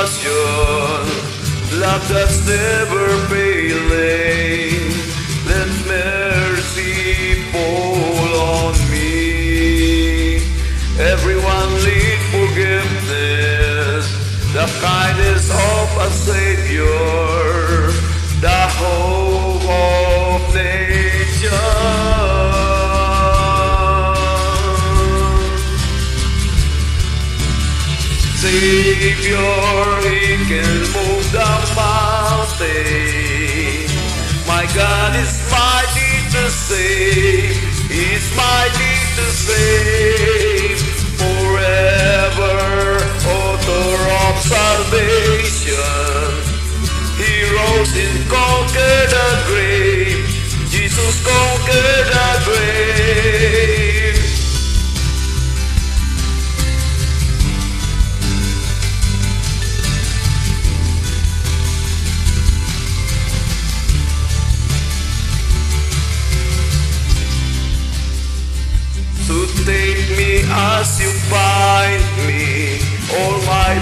compassion, love that's never failing. Let mercy fall on me. Everyone need forgiveness, the kindness of a Savior, the hope of nature. Savior, He can move the mountain. My God is mighty to save. He's mighty to save. Forever, author of salvation. He rose and conquered the grave. Jesus conquered the grave. So take me as you find me, all my